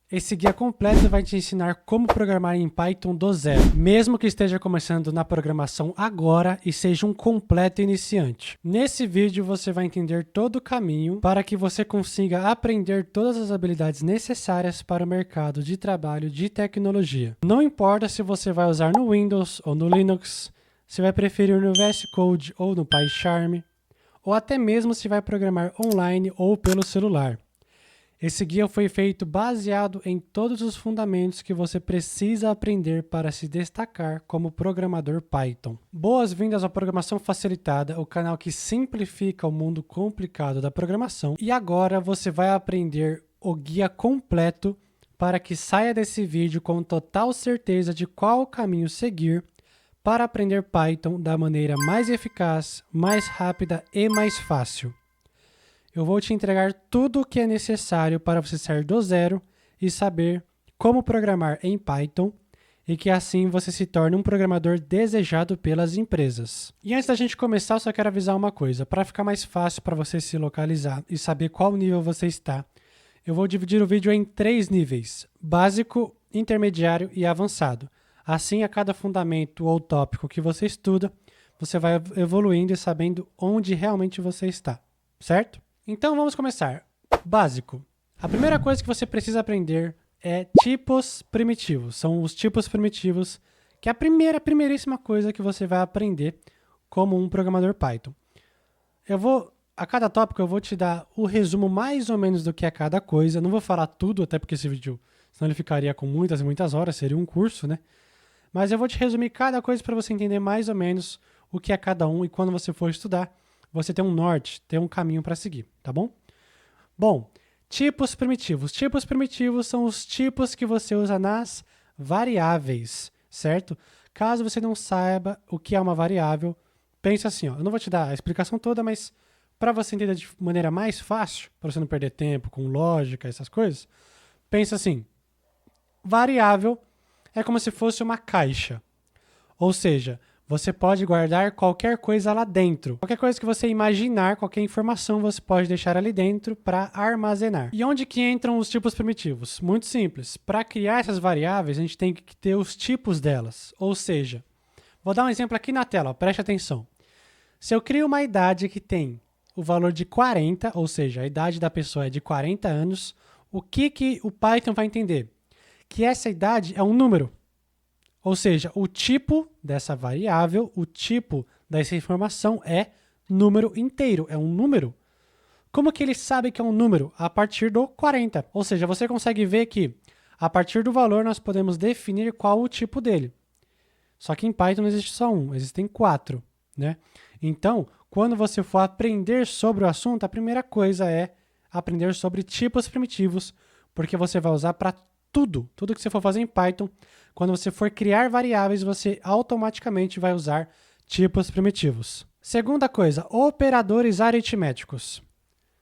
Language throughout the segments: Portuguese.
Esse guia completo vai te ensinar como programar em Python do zero, mesmo que esteja começando na programação agora e seja um completo iniciante. Nesse vídeo você vai entender todo o caminho para que você consiga aprender todas as habilidades necessárias para o mercado de trabalho de tecnologia. Não importa se você vai usar no Windows ou no Linux, se vai preferir no VS Code ou no PyCharm, ou até mesmo se vai programar online ou pelo celular. Esse guia foi feito baseado em todos os fundamentos que você precisa aprender para se destacar como programador Python. Boas-vindas à Programação Facilitada, o canal que simplifica o mundo complicado da programação. E agora você vai aprender o guia completo para que saia desse vídeo com total certeza de qual caminho seguir para aprender Python da maneira mais eficaz, mais rápida e mais fácil. Eu vou te entregar tudo o que é necessário para você sair do zero e saber como programar em Python e que assim você se torne um programador desejado pelas empresas. E antes da gente começar, eu só quero avisar uma coisa. Para ficar mais fácil para você se localizar e saber qual nível você está, eu vou dividir o vídeo em 3 níveis: básico, intermediário e avançado. Assim, a cada fundamento ou tópico que você estuda, você vai evoluindo e sabendo onde realmente você está, certo? Então vamos começar. Básico. A primeira coisa que você precisa aprender é tipos primitivos. São os tipos primitivos, que é a primeiríssima coisa que você vai aprender como um programador Python. A cada tópico eu vou te dar o resumo mais ou menos do que é cada coisa. Não vou falar tudo, até porque esse vídeo, senão ele ficaria com muitas e muitas horas, seria um curso, né? Mas eu vou te resumir cada coisa para você entender mais ou menos o que é cada um e quando você for estudar, você tem um norte, tem um caminho para seguir, tá bom? Bom, tipos primitivos. Tipos primitivos são os tipos que você usa nas variáveis, certo? Caso você não saiba o que é uma variável, pense assim, ó, eu não vou te dar a explicação toda, mas para você entender de maneira mais fácil, para você não perder tempo com lógica, essas coisas, pense assim, variável é como se fosse uma caixa, ou seja, você pode guardar qualquer coisa lá dentro. Qualquer coisa que você imaginar, qualquer informação você pode deixar ali dentro para armazenar. E onde que entram os tipos primitivos? Muito simples. Para criar essas variáveis, a gente tem que ter os tipos delas. Ou seja, vou dar um exemplo aqui na tela, ó, preste atenção. Se eu crio uma idade que tem o valor de 40, ou seja, a idade da pessoa é de 40 anos, o que o Python vai entender? Que essa idade é um número. Ou seja, o tipo dessa variável, o tipo dessa informação é número inteiro, é um número. Como que ele sabe que é um número? A partir do 40. Ou seja, você consegue ver que a partir do valor nós podemos definir qual o tipo dele. Só que em Python não existe só um, existem 4, né? Então, quando você for aprender sobre o assunto, a primeira coisa é aprender sobre tipos primitivos, porque você vai usar para tudo que você for fazer em Python. Quando você for criar variáveis, você automaticamente vai usar tipos primitivos. Segunda coisa, operadores aritméticos.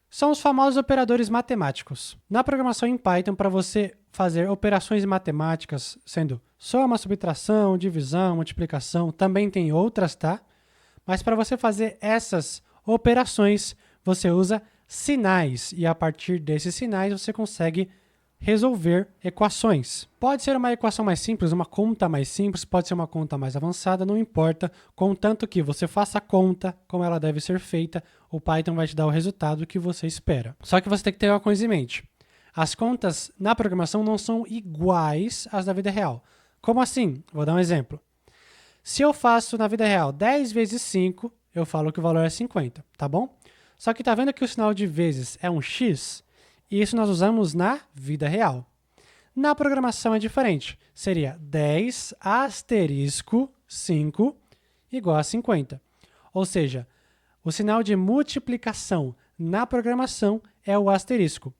São os famosos operadores matemáticos. Na programação em Python, para você fazer operações matemáticas, sendo soma, subtração, divisão, multiplicação, também tem outras, tá? Mas para você fazer essas operações, você usa sinais. E a partir desses sinais, você consegue resolver equações. Pode ser uma equação mais simples, uma conta mais simples, pode ser uma conta mais avançada, não importa, contanto que você faça a conta como ela deve ser feita, o Python vai te dar o resultado que você espera. Só que você tem que ter uma coisa em mente. As contas na programação não são iguais às da vida real. Como assim? Vou dar um exemplo. Se eu faço na vida real 10 vezes 5, eu falo que o valor é 50, tá bom? Só que tá vendo que o sinal de vezes é um x? E isso nós usamos na vida real. Na programação é diferente. Seria 10 asterisco 5 igual a 50. Ou seja, o sinal de multiplicação na programação é o asterisco.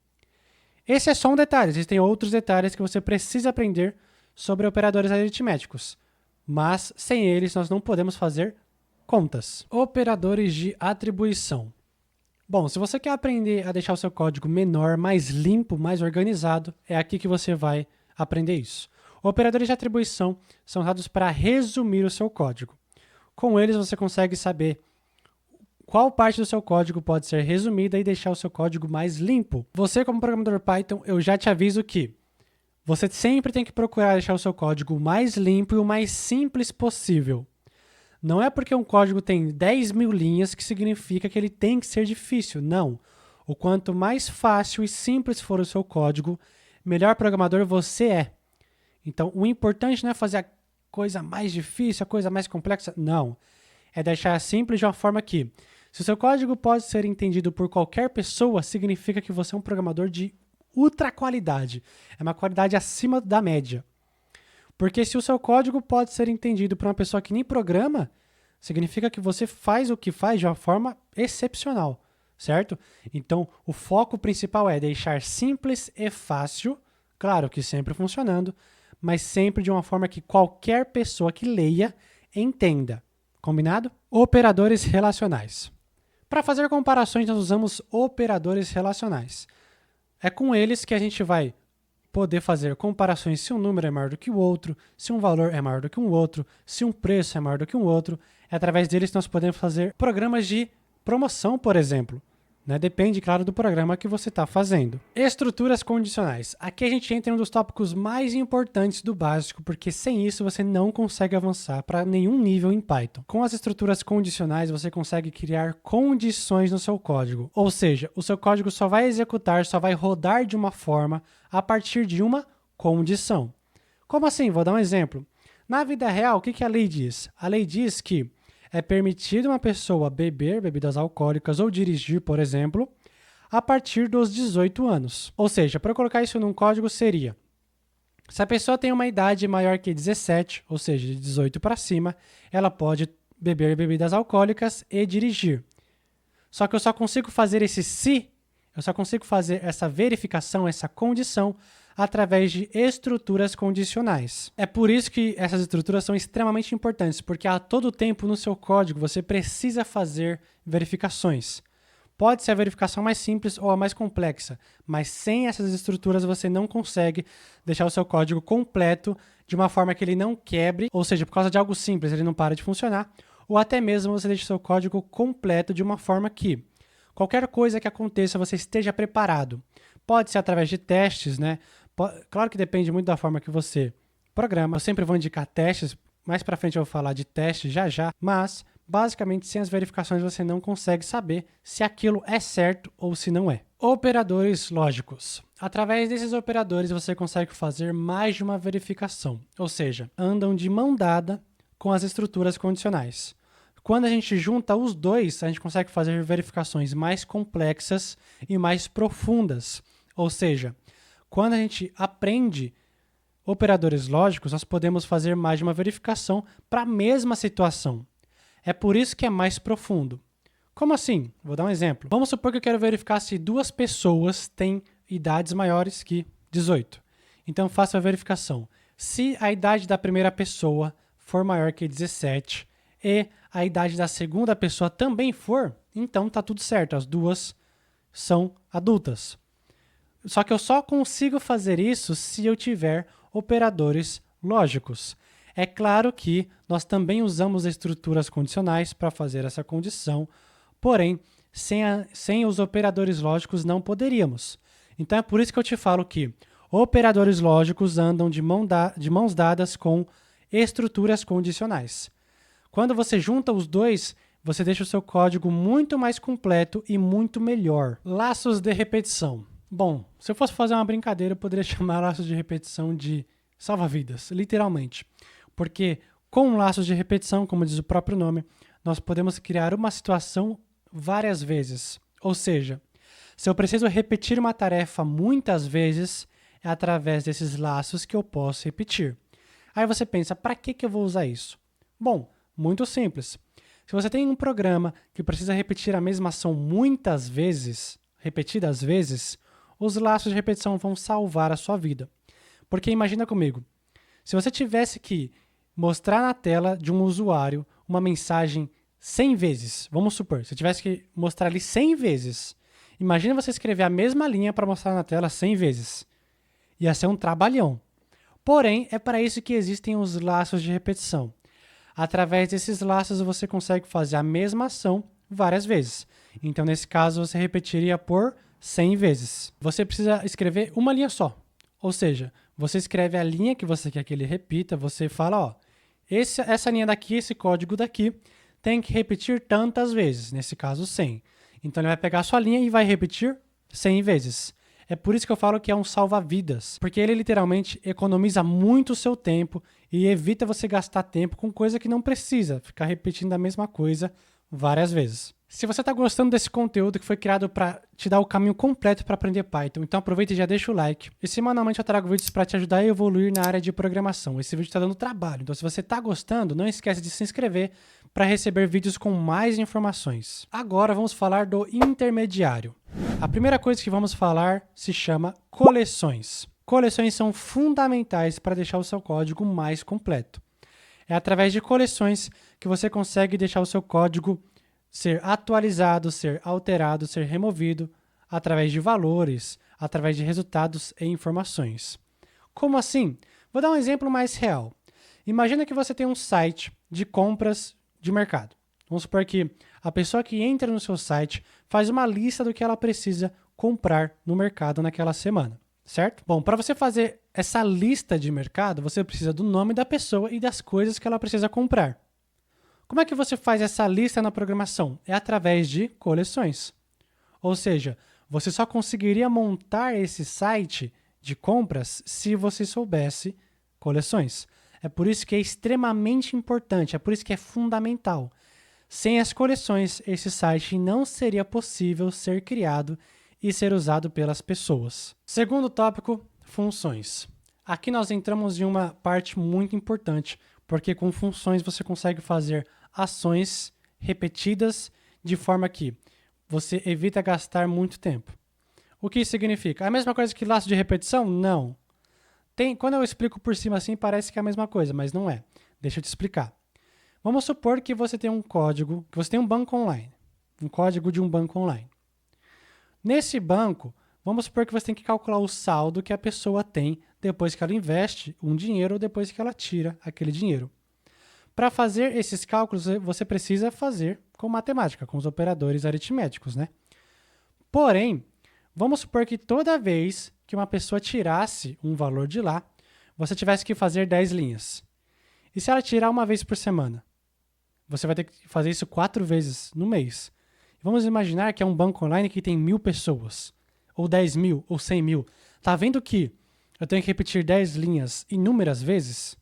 Esse é só um detalhe. Existem outros detalhes que você precisa aprender sobre operadores aritméticos. Mas sem eles nós não podemos fazer contas. Operadores de atribuição. Bom, se você quer aprender a deixar o seu código menor, mais limpo, mais organizado, é aqui que você vai aprender isso. Operadores de atribuição são usados para resumir o seu código. Com eles você consegue saber qual parte do seu código pode ser resumida e deixar o seu código mais limpo. Você, como programador Python, eu já te aviso que Você sempre tem que procurar deixar o seu código o mais limpo e o mais simples possível. Não é porque um código tem 10.000 linhas que significa que ele tem que ser difícil. Não. O quanto mais fácil e simples for o seu código, melhor programador você é. Então, o importante não é fazer a coisa mais difícil, a coisa mais complexa. Não. É deixar simples de uma forma que, se o seu código pode ser entendido por qualquer pessoa, significa que você é um programador de ultra qualidade. É uma qualidade acima da média. Porque se o seu código pode ser entendido por uma pessoa que nem programa, significa que você faz o que faz de uma forma excepcional, certo? Então, o foco principal é deixar simples e fácil, claro que sempre funcionando, mas sempre de uma forma que qualquer pessoa que leia entenda. Combinado? Operadores relacionais. Para fazer comparações, nós usamos operadores relacionais. É com eles que a gente vai poder fazer comparações se um número é maior do que o outro, se um valor é maior do que um outro, se um preço é maior do que um outro. É através deles que nós podemos fazer programas de promoção, por exemplo. Depende, claro, do programa que você está fazendo. Estruturas condicionais. Aqui a gente entra em um dos tópicos mais importantes do básico, porque sem isso você não consegue avançar para nenhum nível em Python. Com as estruturas condicionais, você consegue criar condições no seu código. Ou seja, o seu código só vai executar, só vai rodar de uma forma a partir de uma condição. Como assim? Vou dar um exemplo. Na vida real, o que a lei diz? A lei diz que é permitido uma pessoa beber bebidas alcoólicas ou dirigir, por exemplo, a partir dos 18 anos. Ou seja, para colocar isso num código seria: se a pessoa tem uma idade maior que 17, ou seja, de 18 para cima, ela pode beber bebidas alcoólicas e dirigir. Só que eu só consigo fazer esse se, eu só consigo fazer essa verificação, essa condição, através de estruturas condicionais. É por isso que essas estruturas são extremamente importantes, porque a todo tempo no seu código você precisa fazer verificações. Pode ser a verificação mais simples ou a mais complexa, mas sem essas estruturas você não consegue deixar o seu código completo de uma forma que ele não quebre, ou seja, por causa de algo simples ele não para de funcionar, ou até mesmo você deixa o seu código completo de uma forma que qualquer coisa que aconteça você esteja preparado. Pode ser através de testes, Claro que depende muito da forma que você programa. Eu sempre vou indicar testes, mais para frente eu vou falar de testes já, mas basicamente sem as verificações você não consegue saber se aquilo é certo ou se não é. Operadores lógicos. Através desses operadores você consegue fazer mais de uma verificação, ou seja, andam de mão dada com as estruturas condicionais. Quando a gente junta os dois, a gente consegue fazer verificações mais complexas e mais profundas, ou seja, quando a gente aprende operadores lógicos, nós podemos fazer mais de uma verificação para a mesma situação. É por isso que é mais profundo. Como assim? Vou dar um exemplo. Vamos supor que eu quero verificar se duas pessoas têm idades maiores que 18. Então, faço a verificação. Se a idade da primeira pessoa for maior que 17 e a idade da segunda pessoa também for, então está tudo certo. As duas são adultas. Só que eu só consigo fazer isso se eu tiver operadores lógicos. É claro que nós também usamos estruturas condicionais para fazer essa condição, porém, sem os operadores lógicos não poderíamos. Então é por isso que eu te falo que operadores lógicos andam de mãos dadas com estruturas condicionais. Quando você junta os dois, você deixa o seu código muito mais completo e muito melhor. Laços de repetição. Bom, se eu fosse fazer uma brincadeira, eu poderia chamar laços de repetição de salva-vidas, literalmente. Porque com laços de repetição, como diz o próprio nome, nós podemos criar uma situação várias vezes. Ou seja, se eu preciso repetir uma tarefa muitas vezes, é através desses laços que eu posso repetir. Aí você pensa, para que eu vou usar isso? Bom, muito simples. Se você tem um programa que precisa repetir a mesma ação muitas vezes, repetidas vezes, os laços de repetição vão salvar a sua vida. Porque imagina comigo, se você tivesse que mostrar na tela de um usuário uma mensagem 100 vezes, vamos supor, se tivesse que mostrar ali 100 vezes, imagina você escrever a mesma linha para mostrar na tela 100 vezes. Ia ser um trabalhão. Porém, é para isso que existem os laços de repetição. Através desses laços você consegue fazer a mesma ação várias vezes. Então, nesse caso, você repetiria por 100 vezes. Você precisa escrever uma linha só. Ou seja, você escreve a linha que você quer que ele repita, você fala, ó, essa linha daqui, esse código daqui, tem que repetir tantas vezes, nesse caso 100. Então ele vai pegar a sua linha e vai repetir 100 vezes. É por isso que eu falo que é um salva-vidas, porque ele literalmente economiza muito o seu tempo e evita você gastar tempo com coisa que não precisa, ficar repetindo a mesma coisa várias vezes. Se você está gostando desse conteúdo que foi criado para te dar o caminho completo para aprender Python, então aproveita e já deixa o like. E semanalmente eu trago vídeos para te ajudar a evoluir na área de programação. Esse vídeo está dando trabalho, então se você está gostando, não esquece de se inscrever para receber vídeos com mais informações. Agora vamos falar do intermediário. A primeira coisa que vamos falar se chama coleções. Coleções são fundamentais para deixar o seu código mais completo. É através de coleções que você consegue deixar o seu código ser atualizado, ser alterado, ser removido através de valores, através de resultados e informações. Como assim? Vou dar um exemplo mais real. Imagina que você tem um site de compras de mercado. Vamos supor que a pessoa que entra no seu site faz uma lista do que ela precisa comprar no mercado naquela semana, certo? Bom, para você fazer essa lista de mercado, você precisa do nome da pessoa e das coisas que ela precisa comprar. Como é que você faz essa lista na programação? É através de coleções. Ou seja, você só conseguiria montar esse site de compras se você soubesse coleções. É por isso que é extremamente importante, é por isso que é fundamental. Sem as coleções, esse site não seria possível ser criado e ser usado pelas pessoas. Segundo tópico, funções. Aqui nós entramos em uma parte muito importante, porque com funções você consegue fazer ações repetidas de forma que você evita gastar muito tempo. O que isso significa? É a mesma coisa que laço de repetição? Não. Quando eu explico por cima assim, parece que é a mesma coisa, mas não é. Deixa eu te explicar. Vamos supor que você tem um código, que você tem um banco online, um código de um banco online. Nesse banco, vamos supor que você tem que calcular o saldo que a pessoa tem depois que ela investe um dinheiro ou depois que ela tira aquele dinheiro. Para fazer esses cálculos, você precisa fazer com matemática, com os operadores aritméticos, né? Porém, vamos supor que toda vez que uma pessoa tirasse um valor de lá, você tivesse que fazer 10 linhas. E se ela tirar uma vez por semana? Você vai ter que fazer isso 4 vezes no mês. Vamos imaginar que é um banco online que tem 1.000 pessoas, ou 10 mil, ou 100 mil. Tá vendo que eu tenho que repetir 10 linhas inúmeras vezes?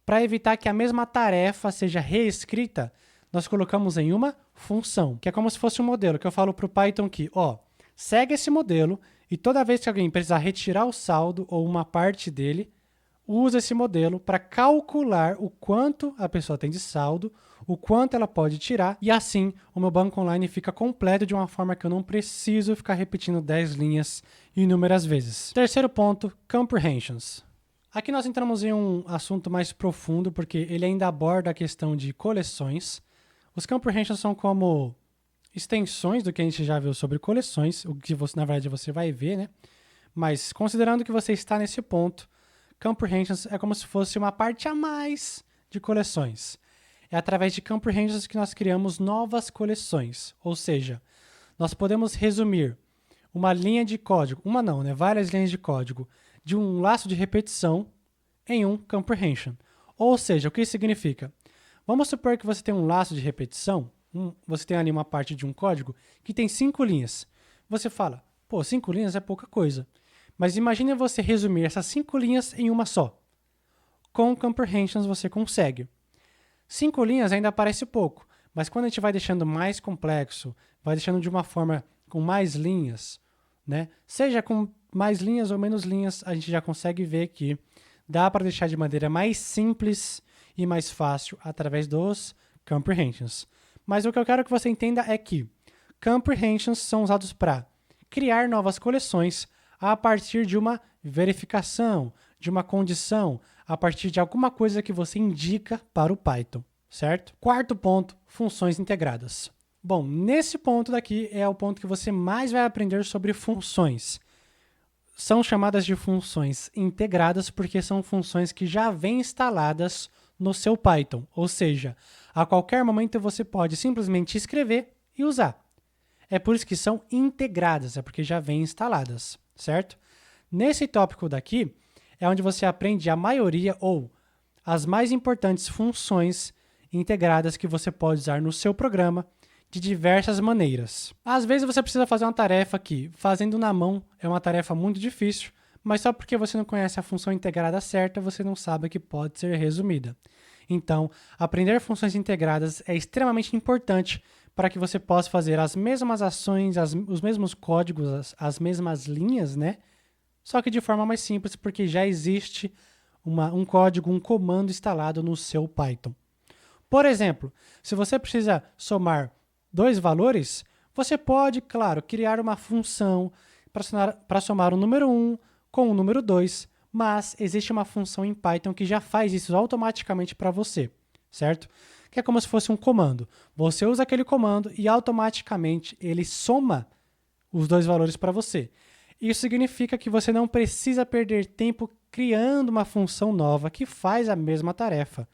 Para evitar que a mesma tarefa seja reescrita, nós colocamos em uma função, que é como se fosse um modelo, que eu falo para o Python que, ó, segue esse modelo e toda vez que alguém precisar retirar o saldo ou uma parte dele, usa esse modelo para calcular o quanto a pessoa tem de saldo, o quanto ela pode tirar, e assim o meu banco online fica completo de uma forma que eu não preciso ficar repetindo 10 linhas inúmeras vezes. Terceiro ponto, comprehensions. Aqui nós entramos em um assunto mais profundo, porque ele ainda aborda a questão de coleções. Os comprehensions são como extensões do que a gente já viu sobre coleções, o que você, na verdade você vai ver, né? Mas considerando que você está nesse ponto, comprehensions é como se fosse uma parte a mais de coleções. É através de comprehensions que nós criamos novas coleções, ou seja, nós podemos resumir uma linha de código, uma não, né? Várias linhas de código, de um laço de repetição em um comprehension. Ou seja, o que isso significa? Vamos supor que você tem um laço de repetição, você tem ali uma parte de um código que tem 5 linhas. Você fala, pô, 5 linhas é pouca coisa. Mas imagine você resumir essas 5 linhas em uma só. Com comprehensions você consegue. 5 linhas ainda parece pouco, mas quando a gente vai deixando mais complexo, vai deixando de uma forma com mais linhas, né? Seja com mais linhas ou menos linhas, a gente já consegue ver que dá para deixar de maneira mais simples e mais fácil através dos comprehensions. Mas o que eu quero que você entenda é que comprehensions são usados para criar novas coleções a partir de uma verificação, de uma condição, a partir de alguma coisa que você indica para o Python, certo? Quarto ponto, funções integradas. Bom, nesse ponto daqui é o ponto que você mais vai aprender sobre funções. São chamadas de funções integradas porque são funções que já vêm instaladas no seu Python, ou seja, a qualquer momento você pode simplesmente escrever e usar. É por isso que são integradas, é porque já vêm instaladas, certo? Nesse tópico daqui, é onde você aprende a maioria ou as mais importantes funções integradas que você pode usar no seu programa de diversas maneiras. Às vezes você precisa fazer uma tarefa que, fazendo na mão, é uma tarefa muito difícil, mas só porque você não conhece a função integrada certa, você não sabe que pode ser resumida. Então, aprender funções integradas é extremamente importante para que você possa fazer as mesmas ações, os mesmos códigos, as mesmas linhas, né? Só que de forma mais simples, porque já existe um código, um comando instalado no seu Python. Por exemplo, se você precisa somar dois valores, você pode, claro, criar uma função para somar o número 1 com o número 2, mas existe uma função em Python que já faz isso automaticamente para você, certo? Que é como se fosse um comando. Você usa aquele comando e automaticamente ele soma os dois valores para você. Isso significa que você não precisa perder tempo criando uma função nova que faz a mesma tarefa.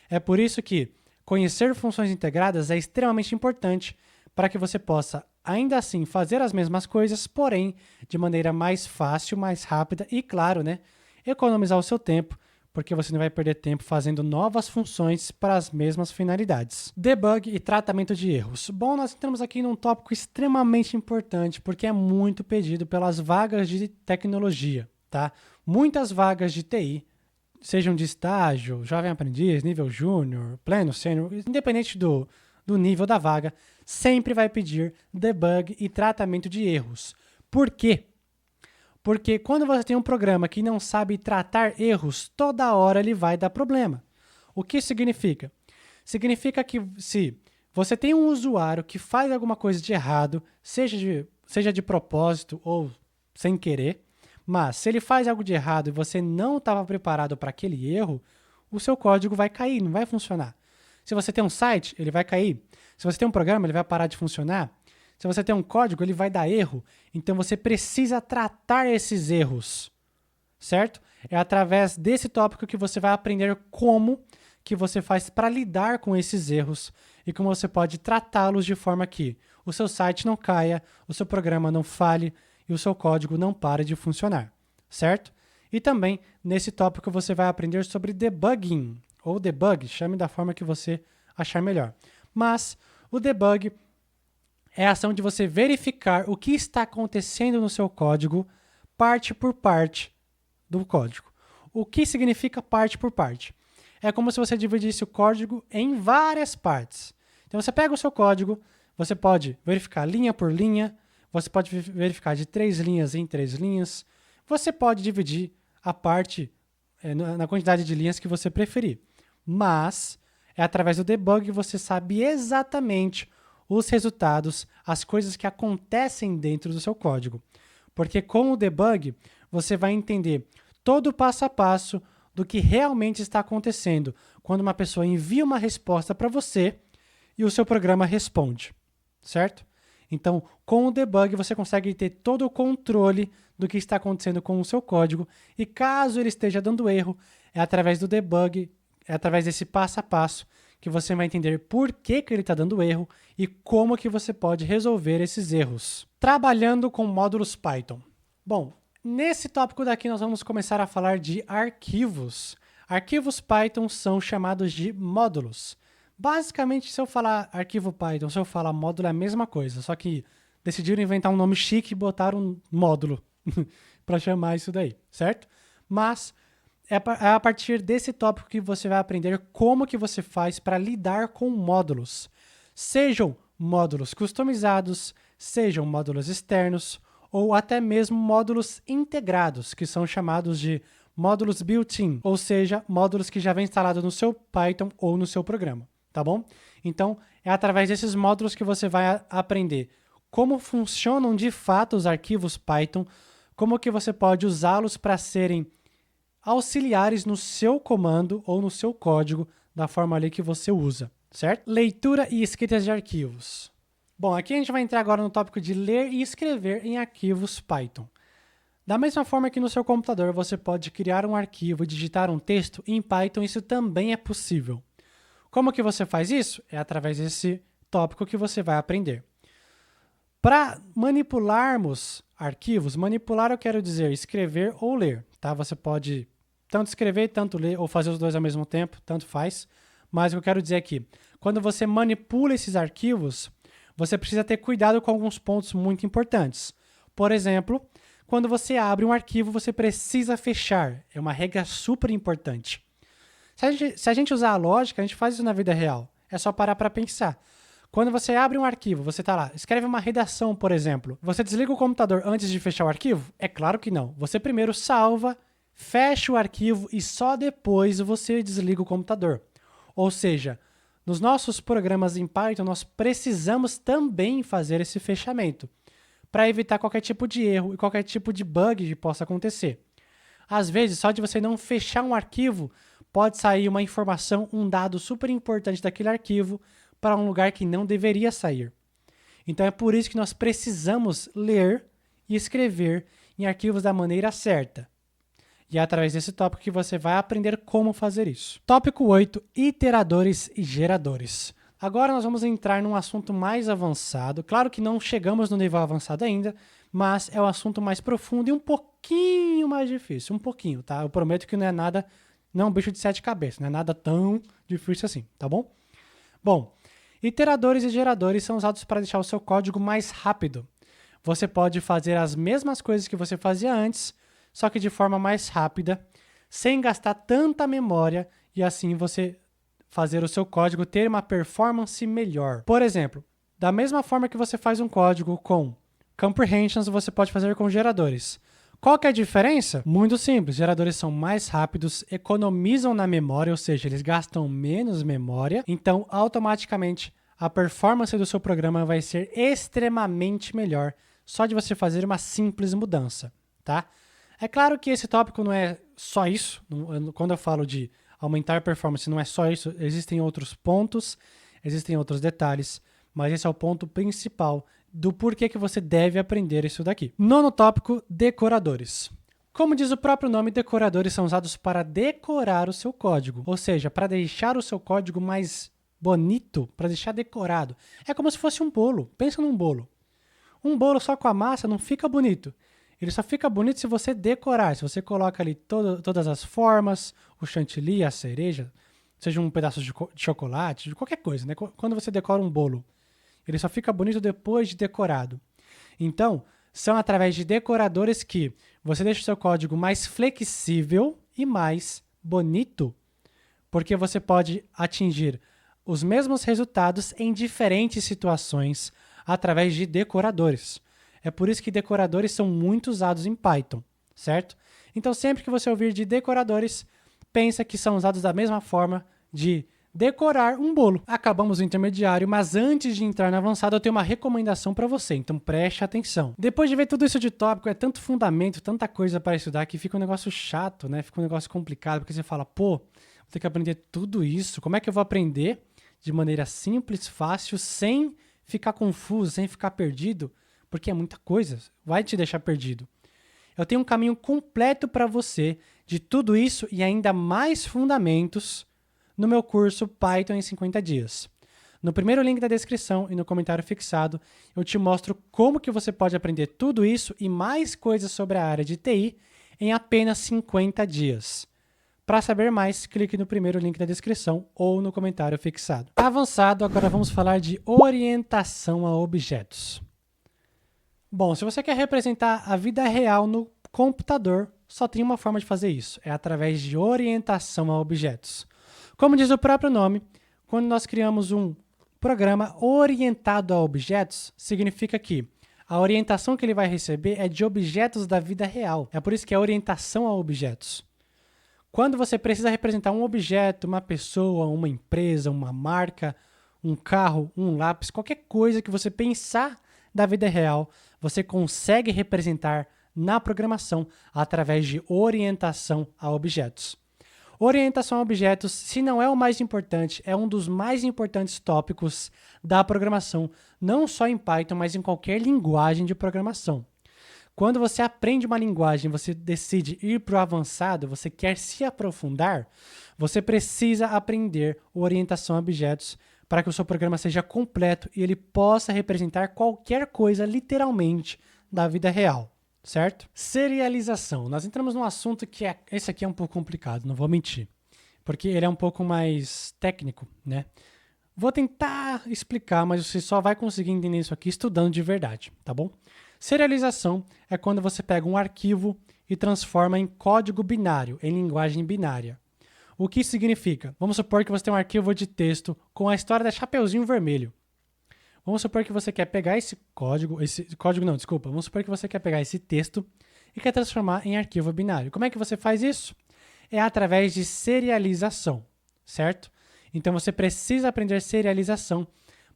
É por isso que conhecer funções integradas é extremamente importante para que você possa, ainda assim, fazer as mesmas coisas, porém, de maneira mais fácil, mais rápida e, claro, né, economizar o seu tempo, porque você não vai perder tempo fazendo novas funções para as mesmas finalidades. Debug e tratamento de erros. Bom, nós entramos aqui num tópico extremamente importante, porque é muito pedido pelas vagas de tecnologia, tá? Muitas vagas de TI, sejam de estágio, jovem aprendiz, nível júnior, pleno, sênior, independente do nível da vaga, sempre vai pedir debug e tratamento de erros. Por quê? Porque quando você tem um programa que não sabe tratar erros, toda hora ele vai dar problema. O que significa? Significa que se você tem um usuário que faz alguma coisa de errado, seja de propósito ou sem querer, mas se ele faz algo de errado e você não estava preparado para aquele erro, o seu código vai cair, não vai funcionar. Se você tem um site, ele vai cair. Se você tem um programa, ele vai parar de funcionar. Se você tem um código, ele vai dar erro. Então você precisa tratar esses erros, certo? É através desse tópico que você vai aprender como que você faz para lidar com esses erros e como você pode tratá-los de forma que o seu site não caia, o seu programa não falhe e o seu código não pare de funcionar, certo? E também, nesse tópico, você vai aprender sobre debugging, ou debug, chame da forma que você achar melhor. Mas o debug é a ação de você verificar o que está acontecendo no seu código, parte por parte do código. O que significa parte por parte? É como se você dividisse o código em várias partes. Então você pega o seu código, você pode verificar linha por linha, você pode verificar de 3 linhas em 3 linhas, você pode dividir a parte na quantidade de linhas que você preferir. Mas é através do debug que você sabe exatamente os resultados, as coisas que acontecem dentro do seu código. Porque com o debug, você vai entender todo o passo a passo do que realmente está acontecendo quando uma pessoa envia uma resposta para você e o seu programa responde, certo? Então, com o debug, você consegue ter todo o controle do que está acontecendo com o seu código e caso ele esteja dando erro, é através do debug, é através desse passo a passo que você vai entender por que ele está dando erro e como que você pode resolver esses erros. Trabalhando com módulos Python. Bom, nesse tópico daqui nós vamos começar a falar de arquivos. Arquivos Python são chamados de módulos. Basicamente, se eu falar arquivo Python, se eu falar módulo é a mesma coisa, só que decidiram inventar um nome chique e botaram um módulo para chamar isso daí, certo? Mas é a partir desse tópico que você vai aprender como que você faz para lidar com módulos. Sejam módulos customizados, sejam módulos externos, ou até mesmo módulos integrados, que são chamados de módulos built-in, ou seja, módulos que já vem instalado no seu Python ou no seu programa, tá bom? Então, é através desses módulos que você vai aprender como funcionam de fato os arquivos Python, como que você pode usá-los para serem auxiliares no seu comando ou no seu código da forma ali que você usa, certo? Leitura e escrita de arquivos. Bom, aqui a gente vai entrar agora no tópico de ler e escrever em arquivos Python. Da mesma forma que no seu computador você pode criar um arquivo e digitar um texto, em Python isso também é possível. Como que você faz isso? É através desse tópico que você vai aprender. Para manipularmos arquivos, manipular eu quero dizer escrever ou ler, tá? Você pode tanto escrever, tanto ler, ou fazer os dois ao mesmo tempo, tanto faz. Mas o que eu quero dizer aqui, quando você manipula esses arquivos, você precisa ter cuidado com alguns pontos muito importantes. Por exemplo, quando você abre um arquivo, você precisa fechar. É uma regra super importante. Se a gente usar a lógica, a gente faz isso na vida real. É só parar para pensar. Quando você abre um arquivo, você está lá, escreve uma redação, por exemplo. Você desliga o computador antes de fechar o arquivo? É claro que não. Você primeiro salva, fecha o arquivo e só depois você desliga o computador. Ou seja, nos nossos programas em Python, nós precisamos também fazer esse fechamento para evitar qualquer tipo de erro e qualquer tipo de bug que possa acontecer. Às vezes, só de você não fechar um arquivo, pode sair uma informação, um dado super importante daquele arquivo para um lugar que não deveria sair. Então é por isso que nós precisamos ler e escrever em arquivos da maneira certa. E é através desse tópico que você vai aprender como fazer isso. Tópico 8, iteradores e geradores. Agora nós vamos entrar num assunto mais avançado. Claro que não chegamos no nível avançado ainda, mas é um assunto mais profundo e um pouquinho mais difícil. Um pouquinho, tá? Eu prometo que não é nada, não é um bicho de 7 cabeças, não é nada tão difícil assim, tá bom? Bom, iteradores e geradores são usados para deixar o seu código mais rápido. Você pode fazer as mesmas coisas que você fazia antes, só que de forma mais rápida, sem gastar tanta memória e assim você fazer o seu código ter uma performance melhor. Por exemplo, da mesma forma que você faz um código com comprehensions, você pode fazer com geradores. Qual que é a diferença? Muito simples, geradores são mais rápidos, economizam na memória, ou seja, eles gastam menos memória, então automaticamente a performance do seu programa vai ser extremamente melhor só de você fazer uma simples mudança, tá? É claro que esse tópico não é só isso, quando eu falo de aumentar a performance não é só isso, existem outros pontos, existem outros detalhes, mas esse é o ponto principal do porquê que você deve aprender isso daqui. Nono tópico, decoradores. Como diz o próprio nome, decoradores são usados para decorar o seu código, ou seja, para deixar o seu código mais bonito, para deixar decorado. É como se fosse um bolo, pensa num bolo. Um bolo só com a massa não fica bonito. Ele só fica bonito se você decorar, se você coloca ali todas as formas, o chantilly, a cereja, seja um pedaço de chocolate, de qualquer coisa, né? Quando você decora um bolo, ele só fica bonito depois de decorado. Então, são através de decoradores que você deixa o seu código mais flexível e mais bonito, porque você pode atingir os mesmos resultados em diferentes situações através de decoradores. É por isso que decoradores são muito usados em Python, certo? Então, sempre que você ouvir de decoradores, pensa que são usados da mesma forma de decorar um bolo. Acabamos o intermediário, mas antes de entrar no avançado, eu tenho uma recomendação para você, então preste atenção. Depois de ver tudo isso de tópico, é tanto fundamento, tanta coisa para estudar, que fica um negócio chato, né? Fica um negócio complicado, porque você fala, pô, vou ter que aprender tudo isso, como é que eu vou aprender de maneira simples, fácil, sem ficar confuso, sem ficar perdido? Porque é muita coisa, vai te deixar perdido. Eu tenho um caminho completo para você de tudo isso e ainda mais fundamentos no meu curso Python em 50 dias. No primeiro link da descrição e no comentário fixado, eu te mostro como que você pode aprender tudo isso e mais coisas sobre a área de TI em apenas 50 dias. Para saber mais, clique no primeiro link da descrição ou no comentário fixado. Avançado, agora vamos falar de orientação a objetos. Bom, se você quer representar a vida real no computador, só tem uma forma de fazer isso, é através de orientação a objetos. Como diz o próprio nome, quando nós criamos um programa orientado a objetos, significa que a orientação que ele vai receber é de objetos da vida real. É por isso que é orientação a objetos. Quando você precisa representar um objeto, uma pessoa, uma empresa, uma marca, um carro, um lápis, qualquer coisa que você pensar da vida real, você consegue representar na programação através de orientação a objetos. Orientação a objetos, se não é o mais importante, é um dos mais importantes tópicos da programação, não só em Python, mas em qualquer linguagem de programação. Quando você aprende uma linguagem, você decide ir para o avançado, você quer se aprofundar, você precisa aprender orientação a objetos para que o seu programa seja completo e ele possa representar qualquer coisa, literalmente, da vida real, certo? Serialização. Nós entramos num assunto que esse aqui é um pouco complicado, não vou mentir, porque ele é um pouco mais técnico, né? Vou tentar explicar, mas você só vai conseguir entender isso aqui estudando de verdade, tá bom? Serialização é quando você pega um arquivo e transforma em código binário, em linguagem binária. O que isso significa? Vamos supor que você tem um arquivo de texto com a história da Chapeuzinho Vermelho. Vamos supor que você quer pegar vamos supor que você quer pegar esse texto e quer transformar em arquivo binário. Como é que você faz isso? É através de serialização, certo? Então você precisa aprender serialização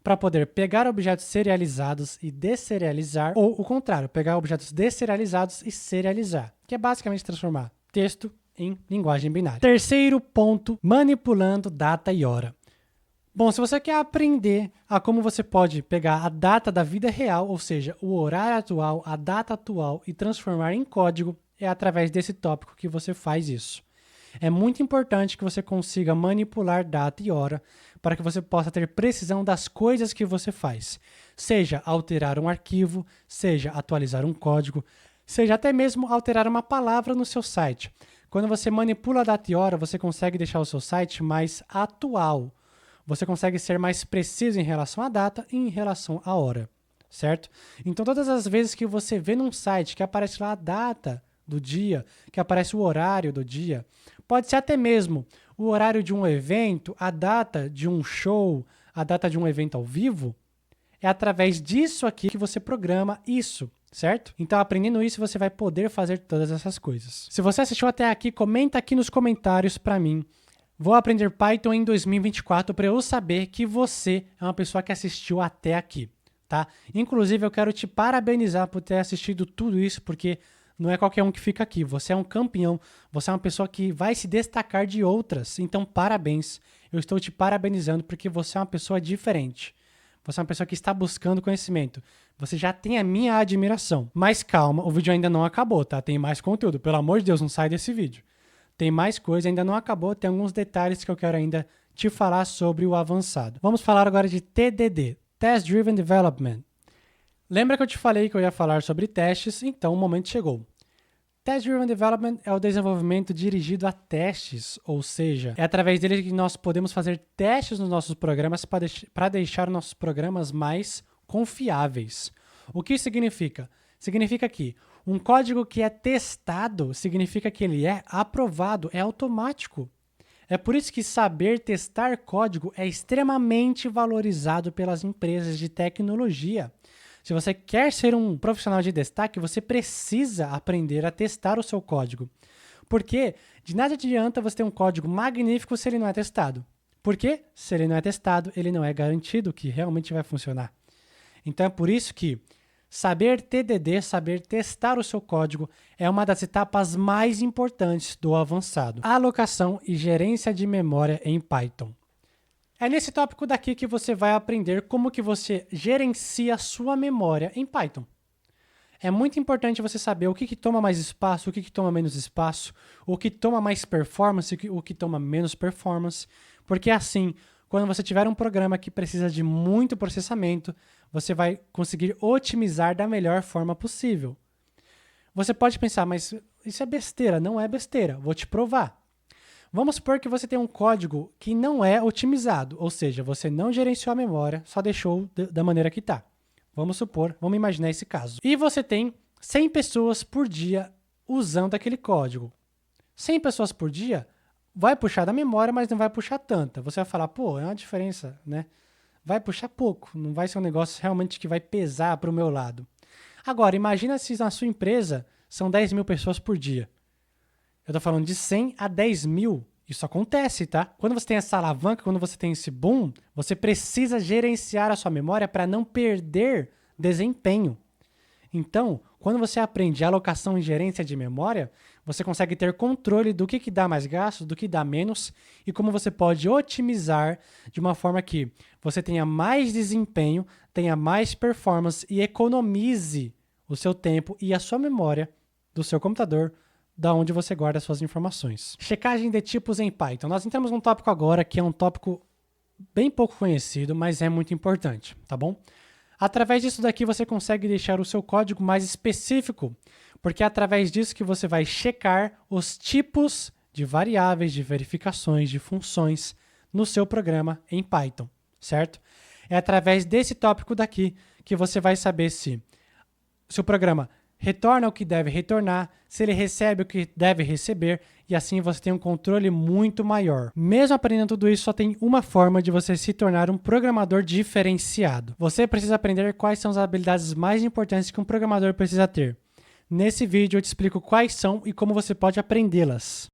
para poder pegar objetos serializados e desserializar, ou o contrário, pegar objetos desserializados e serializar, que é basicamente transformar texto em linguagem binária. Terceiro ponto, manipulando data e hora. Bom, se você quer aprender a como você pode pegar a data da vida real, ou seja, o horário atual, a data atual e transformar em código, é através desse tópico que você faz isso. É muito importante que você consiga manipular data e hora para que você possa ter precisão das coisas que você faz. Seja alterar um arquivo, seja atualizar um código, seja até mesmo alterar uma palavra no seu site. Quando você manipula a data e hora, você consegue deixar o seu site mais atual. Você consegue ser mais preciso em relação à data e em relação à hora, certo? Então, todas as vezes que você vê num site que aparece lá a data do dia, que aparece o horário do dia, pode ser até mesmo o horário de um evento, a data de um show, a data de um evento ao vivo, é através disso aqui que você programa isso, certo? Então, aprendendo isso, você vai poder fazer todas essas coisas. Se você assistiu até aqui, comenta aqui nos comentários para mim. Vou aprender Python em 2024 para eu saber que você é uma pessoa que assistiu até aqui, tá? Inclusive, eu quero te parabenizar por ter assistido tudo isso, porque não é qualquer um que fica aqui. Você é um campeão, você é uma pessoa que vai se destacar de outras. Então, parabéns. Eu estou te parabenizando porque você é uma pessoa diferente. Você é uma pessoa que está buscando conhecimento. Você já tem a minha admiração. Mas calma, o vídeo ainda não acabou, tá? Tem mais conteúdo. Pelo amor de Deus, não sai desse vídeo. Tem mais coisa, ainda não acabou, tem alguns detalhes que eu quero ainda te falar sobre o avançado. Vamos falar agora de TDD, Test Driven Development. Lembra que eu te falei que eu ia falar sobre testes? Então o momento chegou. Test Driven Development é o desenvolvimento dirigido a testes, ou seja, é através dele que nós podemos fazer testes nos nossos programas para deixar nossos programas mais confiáveis. O que isso significa? Significa que um código que é testado significa que ele é aprovado, é automático. É por isso que saber testar código é extremamente valorizado pelas empresas de tecnologia. Se você quer ser um profissional de destaque, você precisa aprender a testar o seu código. Porque de nada adianta você ter um código magnífico se ele não é testado. Por quê? Se ele não é testado, ele não é garantido que realmente vai funcionar. Então é por isso que saber TDD, saber testar o seu código, é uma das etapas mais importantes do avançado. Alocação e gerência de memória em Python. É nesse tópico daqui que você vai aprender como que você gerencia a sua memória em Python. É muito importante você saber o que toma mais espaço, o que toma menos espaço, o que toma mais performance, o que toma menos performance, porque assim, quando você tiver um programa que precisa de muito processamento, você vai conseguir otimizar da melhor forma possível. Você pode pensar, mas isso é besteira. Não é besteira, vou te provar. Vamos supor que você tem um código que não é otimizado, ou seja, você não gerenciou a memória, só deixou da maneira que está. Vamos imaginar esse caso. E você tem 100 pessoas por dia usando aquele código. 100 pessoas por dia vai puxar da memória, mas não vai puxar tanta. Você vai falar, pô, é uma diferença, né? Vai puxar pouco, não vai ser um negócio realmente que vai pesar para o meu lado. Agora, imagina se na sua empresa são 10 mil pessoas por dia. Eu estou falando de 100 a 10 mil. Isso acontece, tá? Quando você tem essa alavanca, quando você tem esse boom, você precisa gerenciar a sua memória para não perder desempenho. Então, quando você aprende alocação e gerência de memória, você consegue ter controle do que dá mais gasto, do que dá menos e como você pode otimizar de uma forma que você tenha mais desempenho, tenha mais performance e economize o seu tempo e a sua memória do seu computador, da onde você guarda suas informações. Checagem de tipos em Python. Nós entramos num tópico agora que é um tópico bem pouco conhecido, mas é muito importante, tá bom? Através disso daqui você consegue deixar o seu código mais específico, Porque é através disso que você vai checar os tipos de variáveis, de verificações, de funções no seu programa em Python, certo? É através desse tópico daqui que você vai saber se o programa retorna o que deve retornar, se ele recebe o que deve receber, e assim você tem um controle muito maior. Mesmo aprendendo tudo isso, só tem uma forma de você se tornar um programador diferenciado. Você precisa aprender quais são as habilidades mais importantes que um programador precisa ter. Nesse vídeo eu te explico quais são e como você pode aprendê-las.